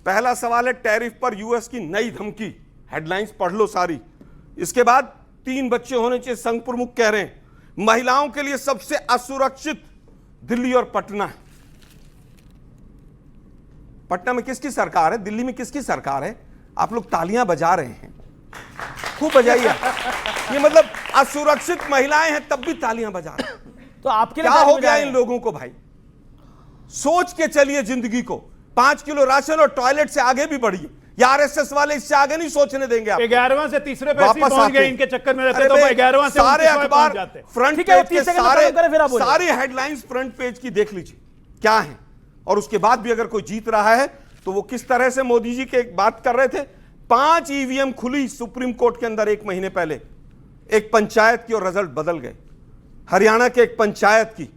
पहला सवाल है टैरिफ पर यूएस की नई धमकी, हेडलाइंस पढ़ लो सारी। इसके बाद 3 बच्चे होने चाहिए, संघ प्रमुख कह रहे हैं। महिलाओं के लिए सबसे असुरक्षित दिल्ली और पटना है। पटना में किसकी सरकार है, दिल्ली में किसकी सरकार है? आप लोग तालियां बजा रहे हैं, खूब बजाइए। ये मतलब असुरक्षित महिलाएं हैं तब भी तालियां बजा रहे हैं। तो आपके लिए क्या हो गया इन लोगों को भाई? सोच के चलिए जिंदगी को। 5 किलो राशन और टॉयलेट से आगे भी बढ़िए। या आरएसएस वाले इससे आगे नहीं सोचने देंगे आप। 11वां से तीसरे पे पहुंच गए, इनके चक्कर में रहते तो 11वां से सारे अखबार फ्रंट पेज के सारे हेडलाइंस फ्रंट पेज की देख लीजिए क्या है। और उसके बाद भी अगर कोई जीत रहा है तो वो किस तरह से मोदी जी के बात कर रहे थे। 5 ईवीएम खुली सुप्रीम कोर्ट के अंदर 1 महीने पहले, एक पंचायत की और रिजल्ट बदल गए। हरियाणा के एक पंचायत की,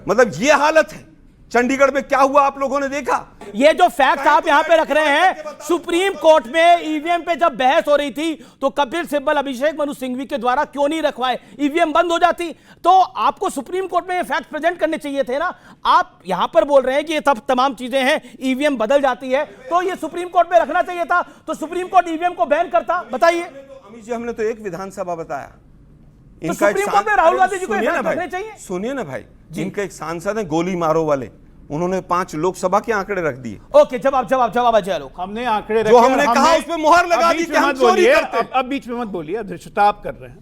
मतलब ये हालत है। चंडीगढ़ में क्या हुआ आप लोगों ने देखा? ये जो फैक्ट आप यहां पे रख रहे हैं, सुप्रीम कोर्ट में ईवीएम पे जब बहस हो रही थी तो कपिल सिब्बल, अभिषेक मनु सिंघवी के द्वारा क्यों नहीं रखवाए? ईवीएम बंद हो जाती तो आपको सुप्रीम कोर्ट में ये फैक्ट प्रेजेंट करने चाहिए थे ना। आप यहां पर बोल रहे हैं कि ये सब तमाम चीजें हैं, ईवीएम बदल जाती है, तो ये सुप्रीम कोर्ट में रखना चाहिए था, तो सुप्रीम कोर्ट ईवीएम को बैन करता। बताइए। अमित जी, हमने तो एक विधानसभा बताया। तो सुप्रीम कोर्ट में राहुल गांधी जी को रखने चाहिए। सुनिए ना भाई, जिनका एक सांसद है गोली मारो वाले, उन्होंने 5 लोकसभा के आंकड़े रख दिए। ओके, जवाब अजय लोग। हमने आंकड़े रखे, जो हमने कहा उसमें मोहर लगा दी कि हम चोरी करते हैं। अब बीच में मत बोलिए, अध्यक्षता आप कर रहे हैं।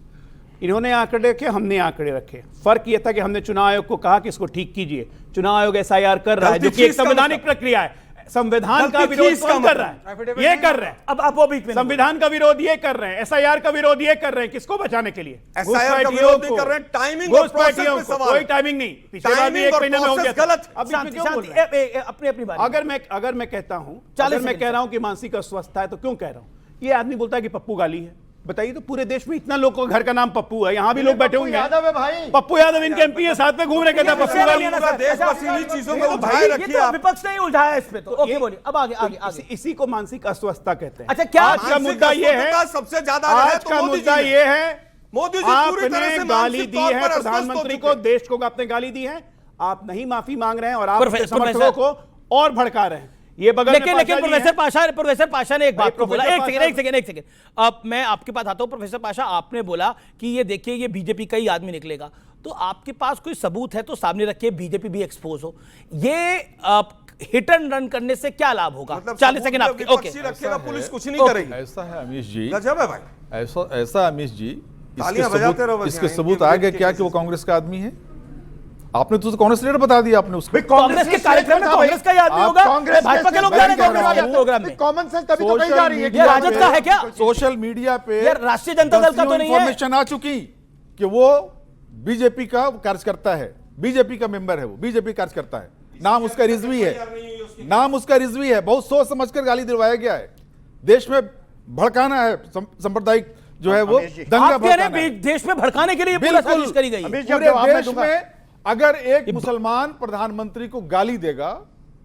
इन्होंने आंकड़े रखे, हमने आंकड़े रखे। फर्क यह था कि हमने चुनाव आयोग को कहा कि इसको ठीक कीजिए। चुनाव आयोग एसआईआर कर रहा है, जो कि एक संवैधानिक प्रक्रिया है। संविधान का विरोध कौन कर रहा है? ये कर रहे हैं। अब आप वो बीच में, संविधान का विरोध ये कर रहे हैं, एसआईआर का विरोध ये कर रहे हैं। किसको बचाने के लिए? एसआईआर का विरोध नहीं कर रहे हैं, टाइमिंग और प्रोसेस पे सवाल। कोई टाइमिंग नहीं, पिछले बार भी 1 महीने में हो गया गलत। अब क्यों बोल रहे हैं? अपनी बात। अगर मैं कहता हूं, अगर मैं कह रहा हूं कि मानसिक अस्वस्थता है तो क्यों कह रहा हूं? ये आदमी बोलता है कि पप्पू गाली है। बताइए, तो पूरे देश में इतना लोगों का घर का नाम पप्पू है, यहां भी लोग बैठे होंगे। यादव है भाई, पप्पू यादव इनके एमपी है, साथ में घूम रहे, कहता पप्पू गाली। देश बस इन्हीं चीजों में उलझाए रखिए आप। विपक्ष ने उलझाया इस पे, तो ओके बोलिए। अब आगे। इसी को मानसिक अस्वस्थता कहते हैं। अच्छा, क्या आज का मुद्दा ये है, सबसे ज्यादा आज का मुद्दा ये है, मोदी जी पूरी तरह आपने से गाली दी है प्रधानमंत्री को, देश को आपने गाली दी है, आप नहीं माफी मांग रहे हैं और आप समर्थकों को और भड़का रहे हैं। ये बगल लेकिन प्रोफेसर पाशा ने एक बात को बोला। एक सेकंड अब मैं आपके पास आता हूं। प्रोफेसर पाशा, आपने बोला कि ये देखिए ये बीजेपी का ही आदमी निकलेगा, तो आपके पास कोई सबूत है तो सामने रखिए, बीजेपी भी एक्सपोज हो। ये हिट एंड रन करने से क्या लाभ होगा? मतलब 40 सेकंड आपके। ओके, रखेगा, पुलिस कुछ नहीं करेगी। ऐसा है अमीश जी, गजब है भाई। ऐसा अमीश जी, इसके सबूत आ गए क्या कि वो कांग्रेस का आदमी है? आपने तो कांग्रेस लीडर बता दिया आपने उसको। कांग्रेस के कार्यक्रम में कांग्रेस का ही आदमी होगा, भाजपा के लोग जा रहे हैं कांग्रेस वाले प्रोग्राम में। कॉमन सेंस तभी तो कही जा रही है। ये राजद का है क्या? सोशल मीडिया पे यार राष्ट्रीय जनता दल का तो नहीं है। इंफॉर्मेशन आ चुकी कि वो बीजेपी का कार्यकर्ता है, बीजेपी का मेंबर है, वो बीजेपी कार्यकर्ता है। नाम उसका रिजवी है, बहुत सोच समझकर गाली दिलवाया गया है। देश में भड़काना है, सांप्रदायिक जो है वो दंगा भड़काना है। देश में भड़काने के लिए पूरा साजिश करी गई। पूरे देश में अगर एक मुसलमान प्रधानमंत्री को गाली देगा,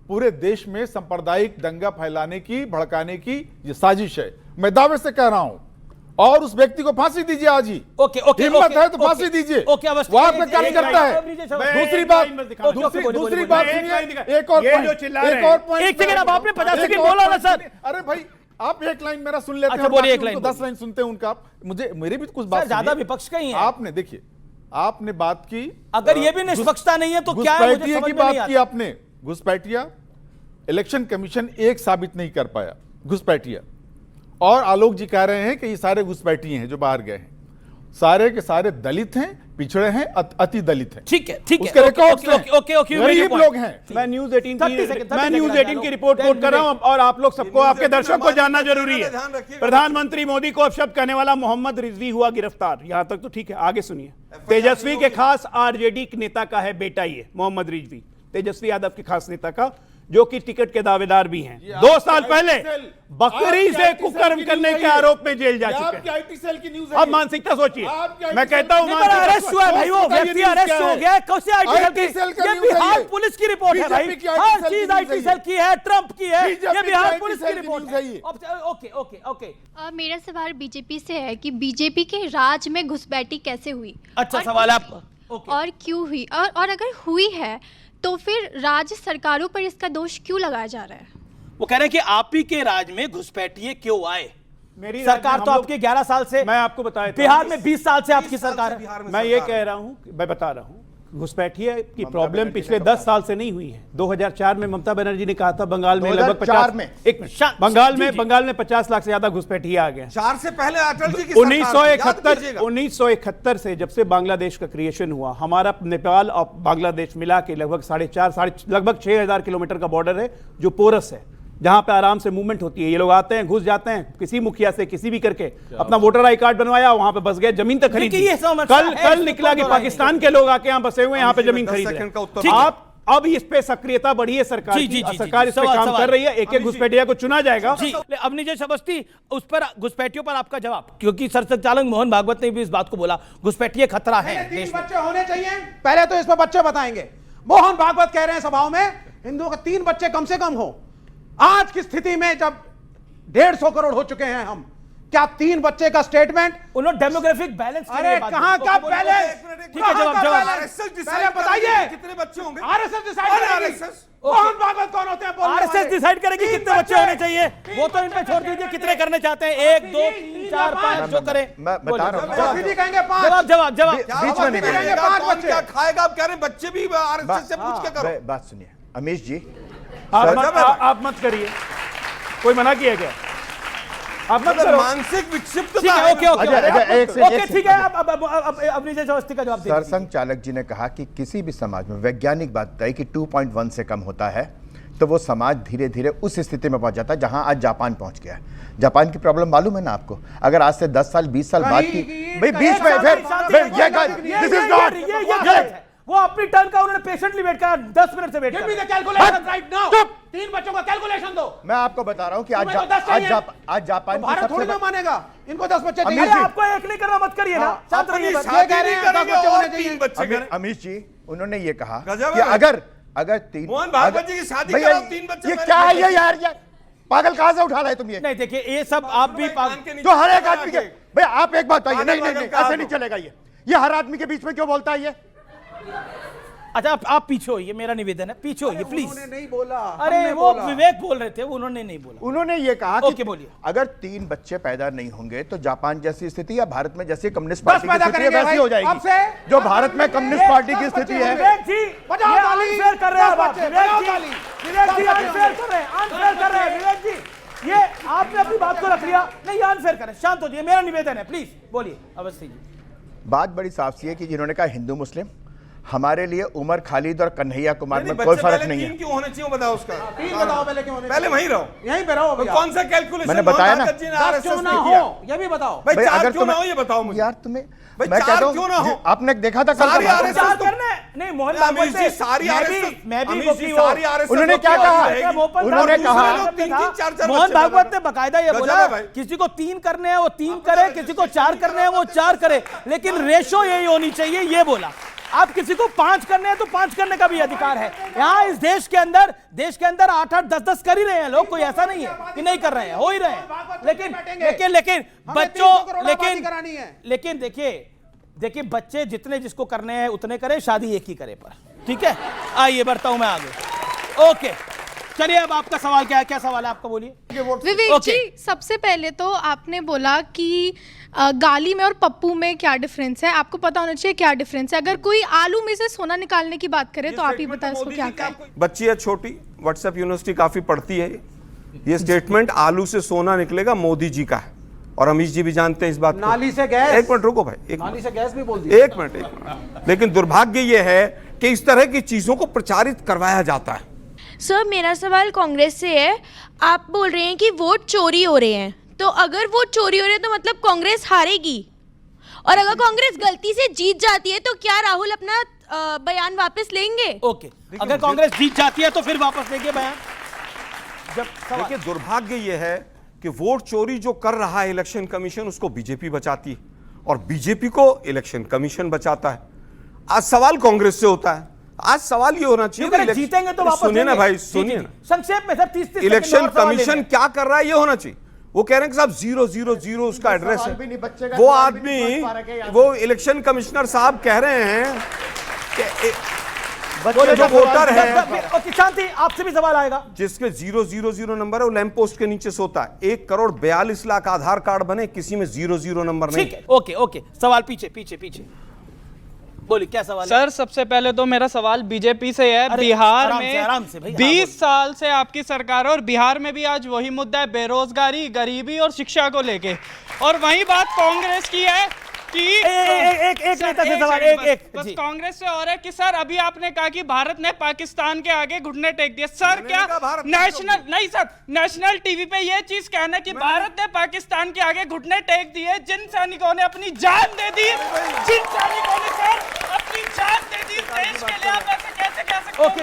पूरे देश में सांप्रदायिक दंगा फैलाने की, भड़काने की ये साजिश है। मैं दावे से कह रहा हूं, और उस व्यक्ति को फांसी दीजिए आज ही। हिम्मत है तो फांसी दीजिए, वो आप पे कार्य करता है। दूसरी बात सुनिए, एक और पॉइंट। एक सेकंड, अब आपने 50 सेकंड बोला ना सर। अरे भाई, आप एक लाइन मेरा सुन लेते हैं। अच्छा बोलिए, एक लाइन। 10 लाइन सुनते हैं उनका। मुझे मेरी भी कुछ बात ज्यादा विपक्ष का ही है। आपने देखिए, आपने बात की, अगर ये भी निष्पक्षता नहीं है तो क्या है? मुझे समझ की में नहीं बात आता। की आपने, घुसपैठिया। इलेक्शन कमीशन एक साबित नहीं कर पाया घुसपैठिया, और आलोक जी कह रहे हैं कि ये सारे घुसपैठिए हैं जो बाहर गए हैं। सारे के सारे दलित हैं, पिछड़े हैं, अति दलित हैं। ठीक है, ठीक है, उसके रिकॉर्ड्स हैं, ओके, गरीब लोग हैं। मैं न्यूज़ 18 की रिपोर्ट कोट कर रहा हूं, और आप लोग सबको, आपके दर्शकों को जानना जरूरी है। प्रधानमंत्री मोदी को अपशब्द कहने वाला मोहम्मद रिजवी हुआ गिरफ्तार। यहां तक तो ठीक है, आगे सुनिए। तेजस्वी के खास आरजेडी नेता का है बेटा, ये मोहम्मद रिजवी, तेजस्वी यादव के खास नेता का, जो कि टिकट के दावेदार भी हैं। 2 साल पहले बकरी से कुकर्म करने के आरोप में जेल जा चुके हैं। अब मानसिकता सोचिए। मैं कहता हूं अरेस्ट हुआ भाई, वो व्यक्ति अरेस्ट हो गया। कैसे आईटी सेल की? ये बिहार पुलिस की रिपोर्ट है भाई, हर चीज आईटी सेल की है, ट्रंप की है, ये बिहार पुलिस की रिपोर्ट है। ओके। मेरा सवाल बीजेपी से है कि बीजेपी के राज में घुसपैठी कैसे हुई? अच्छा सवाल है आपका। और क्यों हुई, और अगर हुई है तो फिर राज्य सरकारों पर इसका दोष क्यों लगाया जा रहा है? वो कह रहे हैं कि आप ही के राज में घुसपैठिए क्यों आए। मेरी सरकार तो आपकी 11 साल से, मैं आपको बताया बिहार में 20 साल से आपकी सरकार है। मैं ये कह रहा हूं, मैं बता रहा हूं, घुसपैठिए की प्रॉब्लम पिछले 10 साल से नहीं हुई है। 2004 में ममता बनर्जी ने कहा था बंगाल में लगभग 50 में एक बंगाल में 50 लाख से ज्यादा घुसपैठिए आ गए। 4 से पहले अटल जी की 1971 से जब से बांग्लादेश का क्रिएशन हुआ, हमारा नेपाल और बांग्लादेश मिला के लगभग 6,000 किलोमीटर का बॉर्डर है जो पोरस है, जहां पे आराम से मूवमेंट होती है। ये लोग आते हैं, घुस जाते हैं, किसी मुखिया से किसी भी करके अपना वोटर आई कार्ड बनवाया, वहां पे बस गए, जमीन तक खरीदी। कल निकला कि पाकिस्तान के लोग आके यहां बसे हुए, यहां पे जमीन खरीद रहे हैं। आप अब इस पे सक्रियता बढ़ी है सरकार की, सरकार इस पे काम कर रही है। एक घुसपैठिया को चुना जाएगा। अब नीचे अवस्थी, उस पर घुसपैठियों पर आपका जवाब, क्योंकि संचालक मोहन भागवत ने भी इस बात को बोला, घुसपैठिए खतरा है। 3 बच्चे होने चाहिए, पहले तो इस पर बच्चे बताएंगे। मोहन भागवत कह रहे हैं सभाओं में हिंदुओं के 3 बच्चे कम से कम हो। आज की स्थिति में जब 150 करोड़ हो चुके हैं हम, क्या 3 बच्चे का स्टेटमेंट? उन्होंने डेमोग्राफिक बैलेंस, अरे कहां का बैलेंस? ठीक है, जवाब पहले बताइए कितने बच्चे होंगे। आरएसएस डिसाइड करेगी। मोहन भागवत कौन होते हैं? आरएसएस डिसाइड करेगी कितने बच्चे होने चाहिए, वो तो इन पे छोड़ दीजिए। कितने करने चाहते हैं? 1 2 3 4 5 जो करें। मैं बता रहा हूं, कहेंगे 5। जवाब बीच में नहीं कहेंगे 5 बच्चे। क्या खाएगा? आप कह रहे हैं बच्चे भी आरएसएस से पूछ के करो। बात सुनिए अमीश जी, आप मत करिए, कोई मना किया क्या? आप मत करो। मानसिक विक्षिप्त। ठीक है, ओके, ठीक है। अब नीचे अवस्थी का जवाब दीजिए। सरसंघ चालक जी ने कहा कि किसी भी समाज में वैज्ञानिक बात बताई कि 2.1 से कम होता है तो वो समाज धीरे धीरे उस स्थिति में पहुंच जाता है जहां आज जापान पहुंच गया है। जापान की प्रॉब्लम मालूम है ना आपको? अगर आज से 10 साल 20 साल बाद की भाई बीच में फिर दिस इज नॉट, वो अपनी टर्न का उन्होंने पेशेंटली वेट करा, 10 मिनट से wait give me the calculation right now. 3 बच्चों का कैलकुलेशन दो। मैं आपको बता रहा हूं कि आज जापान की भारत थोड़ी ना मानेगा इनको 10 बच्चे चाहिए। आपको एक नहीं करना, मत करिए ना। शांत रहिए। ये कह रहे हैं 10 बच्चे होने चाहिए। अमीश जी उन्होंने ये कहा गजब कि है। अगर 3 मोहन भागवत जी की शादी भैया, कराओ, 3 बच्चे। ये क्या है ये यार? पागल कहां से उठा रहे तुम ये? नहीं देखिए, ये सब आप भी जो हर एक आदमी के भैया, आप एक बात बताइए। नहीं ऐसे नहीं चलेगा। ये हर आदमी के बीच में क्यों बोलता है ये? अच्छा, आप पीछे होइए, मेरा निवेदन है, पीछे होइए प्लीज। उन्होंने नहीं बोला। अरे वो विवेक बोल रहे थे, उन्होंने नहीं बोला। उन्होंने ये कहा ओके, कि बोलिए। अगर 3 बच्चे पैदा नहीं होंगे तो जापान जैसी स्थिति या भारत में जैसी कम्युनिस्ट पार्टी की स्थिति है वैसी हो जाएगी। जो भारत में कम्युनिस्ट पार्टी की स्थिति है। विवेक जी अनफेयर कर रहे हैं आप। विवेक जी अनफेयर कर रहे हैं, अनफेयर कर रहे हैं विवेक जी। ये आपने अपनी बात को रख लिया। नहीं, अनफेयर करें, शांत हो जाइए, मेरा निवेदन है, प्लीज बोलिए अवस्थी जी। बात बड़ी साफ सी है कि जिन्होंने कहा हिंदू मुस्लिम, हमारे लिए उमर खालिद और कन्हैया कुमार में कोई फर्क नहीं है। क्यों होना चाहिए बताओ उसका? 3 बताओ पहले क्यों होने? पहले वहीं रहो, यहीं पे रहो भैया। कौन सा कैलकुलेशन मैंने बताया ना। 10 क्यों ना हो ये भी बताओ। भाई 4 अगर क्यों ना हो ये बताओ मुझे यार तुम्हें भाई मैं 4 कहता क्यों ना हूं हो? आपने देखा था कल सारी का आरएसएस विचार करने नहीं, मोहन भागवत अमीश जी सारी आरएसएस, मैं भी अमीश जी वो सारी आरएसएस उन्होंने क्या कहा? उन्होंने कहा मोहन भागवत ने बकायदा ये बोला किसी को 3 करने हैं वो 3 करे, किसी को 4 करने हैं वो 4 करे, लेकिन रेशो यही होनी चाहिए, ये बोला। आप किसी को 5 करने हैं तो 5 करने का भी अधिकार है। यहाँ इस देश के अंदर 8-8 10-10 कर ही रहे हैं लोग, कोई ऐसा नहीं है कि नहीं कर रहे हैं, हो ही रहे हैं। लेकिन बच्चों लेकिन देखिए बच्चे जितने जिसको करने हैं उतने करें, शादी एक ही करे पर। ठीक है, आइए बढ़ता हूं मैं आगे। ओके, चलिए अब आपका सवाल क्या है? क्या सवाल है आपका, बोलिए। विवेक जी, सबसे पहले तो आपने बोला कि गाली में और पप्पू में क्या डिफरेंस है, आपको पता होना चाहिए क्या डिफरेंस है। अगर कोई आलू में से सोना निकालने की बात करे तो आप ही बताएं इसको क्या कहें। बच्ची है छोटी, व्हाट्सएप यूनिवर्सिटी काफी पढ़ती है। ये स्टेटमेंट आलू से सोना निकलेगा मोदी जी का है, और अमीश जी भी जानते हैं इस बात को। नाली से गैस। एक मिनट रुको भाई, नाली से गैस भी बोल दी। एक मिनट। लेकिन दुर्भाग्य ये है कि इस तरह की चीजों को प्रचारित करवाया जाता है। सर मेरा सवाल कांग्रेस से है। आप बोल रहे हैं कि वोट चोरी हो रहे हैं, तो अगर वोट चोरी हो रहे हैं तो मतलब कांग्रेस हारेगी, और अगर कांग्रेस गलती से जीत जाती है तो क्या राहुल अपना बयान वापस लेंगे? ओके, अगर कांग्रेस जीत जाती है तो फिर वापस लेंगे बयान। देखिए दुर्भाग्य ये है कि वोट चोरी जो कर रहा है इलेक्शन कमीशन, उसको बीजेपी बचाती है और बीजेपी को इलेक्शन कमीशन बचाता है। आज सवाल कांग्रेस से होता है, आज सवाल ये होना चाहिए जीतेंगे तो वापस सुनिए ना भाई, सुनिए ना, संक्षेप में सर 30 इलेक्शन कमीशन क्या कर रहा है ये होना चाहिए। वो कह रहे हैं कि साहब 000 उसका एड्रेस है। वो आदमी, वो इलेक्शन कमिश्नर साहब कह रहे हैं कि बच्चे जो वोटर है, ओके शांति, आपसे भी सवाल आएगा। जिसके 000 नंबर है वो लैंप पोस्ट के नीचे सोता है। 1,42,00,000 आधार कार्ड बने, किसी में 00 नंबर नहीं। ठीक है, ओके ओके, सवाल पीछे पीछे पीछे बोलिए, क्या सवाल है? सर सबसे पहले तो मेरा सवाल बीजेपी से है। अरे, बिहार आराम से में भाई, 20 साल से आपकी सरकार है और बिहार में भी आज वही मुद्दा है, बेरोजगारी, गरीबी और शिक्षा को लेके। और वही बात कांग्रेस की है कि एक नेता से सवाल, बस कांग्रेस से और है कि सर अभी आपने कहा कि भारत ने पाकिस्तान के आगे घुटने टेक दिए। सर क्या नेशनल नहीं सर, नेशनल टीवी पे ये चीज कहना कि भारत ने पाकिस्तान के आगे घुटने टेक दिए, जिन सैनिकों ने अपनी जान दे दी, जिन सैनिकों ने सर अपनी जान दे दी देश के लिए, आप ऐसे कैसे कह सकते हो? ओके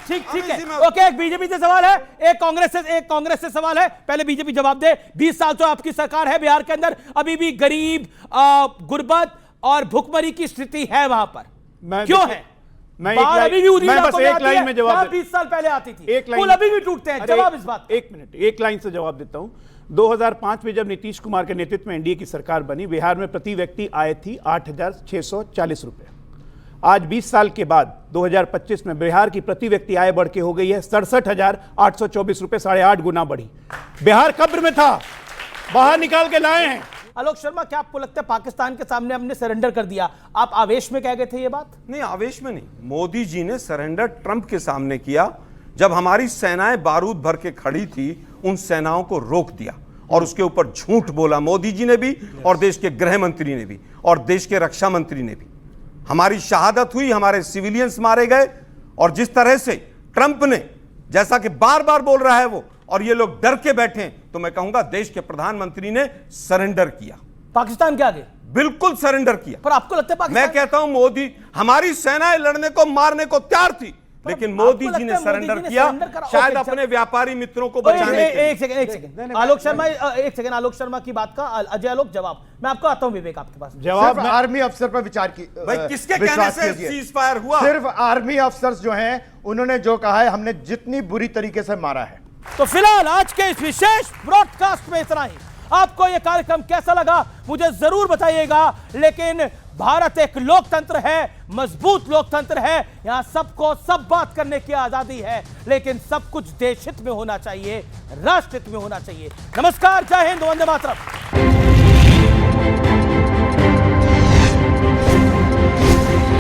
ठीक है, ओके। एक बीजेपी से सवाल है, एक कांग्रेस से सवाल है। पहले बीजेपी जवाब दे। 20 साल तो आपकी सरकार है, बिहार के अंदर अभी भी गरीब, गुर्बत और भुखमरी की स्थिति है वहां पर, क्यों है? मैं अभी भी मैं बस एक लाइन में जवाब 20 साल पहले आती थी, एक लाइन पुल अभी भी टूटते हैं। जवाब इस बात, एक मिनट, एक लाइन से जवाब देता हूं। 2005 में जब नीतीश कुमार के नेतृत्व में एनडीए की सरकार बनी, बिहार में प्रति व्यक्ति आय थी 8,640 रुपए। आज 20 साल के बाद 2025 में बिहार की प्रति व्यक्ति आय बढ़ के हो गई है 67,824 रुपए, 8.5 गुना बढ़ी। बिहार कब्र में था, बाहर निकाल के लाए हैं। आलोक शर्मा, क्या आपको लगता है पाकिस्तान के सामने हमने सरेंडर कर दिया? आप आवेश में कह गए थे ये बात? नहीं, आवेश में नहीं। मोदी जी ने सरेंडर ट्रंप के सामने किया। जब हमारी सेनाएं बारूद भर के खड़ी थी, उन सेनाओं को रोक दिया और उसके ऊपर झूठ बोला मोदी जी ने भी, और देश के गृह मंत्री ने भी, और देश के रक्षा मंत्री ने भी। हमारी शहादत हुई, हमारे सिविलियंस मारे गए। और जिस तरह से ट्रंप ने, जैसा कि बार बार बोल रहा है वो, और ये लोग डर के बैठे हैं, तो मैं कहूंगा देश के प्रधानमंत्री ने सरेंडर किया, पाकिस्तान के आगे बिल्कुल सरेंडर किया। पर आपको लगता है पाकिस्तान? मैं कहता हूं मोदी, हमारी सेनाएं लड़ने को, मारने को तैयार थी, लेकिन मोदी जी ने सरेंडर किया, शायद अपने व्यापारी मित्रों को बचाने के लिए। एक सेकंड आलोक शर्मा, एक सेकंड आलोक शर्मा की बात का अजय आलोक जवाब। मैं आपको आता हूं विवेक आपके पास। जवाब आर्मी अफसर पर विचार की, भाई किसके कहने से सीज फायर हुआ? सिर्फ आर्मी अफसर्स जो हैं उन्होंने जो कहा है, हमने जितनी बुरी तरीके से मारा है। तो फिलहाल आज के इस विशेष ब्रॉडकास्ट में इतना ही। आपको यह कार्यक्रम कैसा लगा मुझे जरूर बताइएगा। लेकिन भारत एक लोकतंत्र है, मजबूत लोकतंत्र है, यहां सबको सब बात करने की आजादी है, लेकिन सब कुछ देश हित में होना चाहिए, राष्ट्र हित में होना चाहिए। नमस्कार, जय हिंद, वंदे मातरम।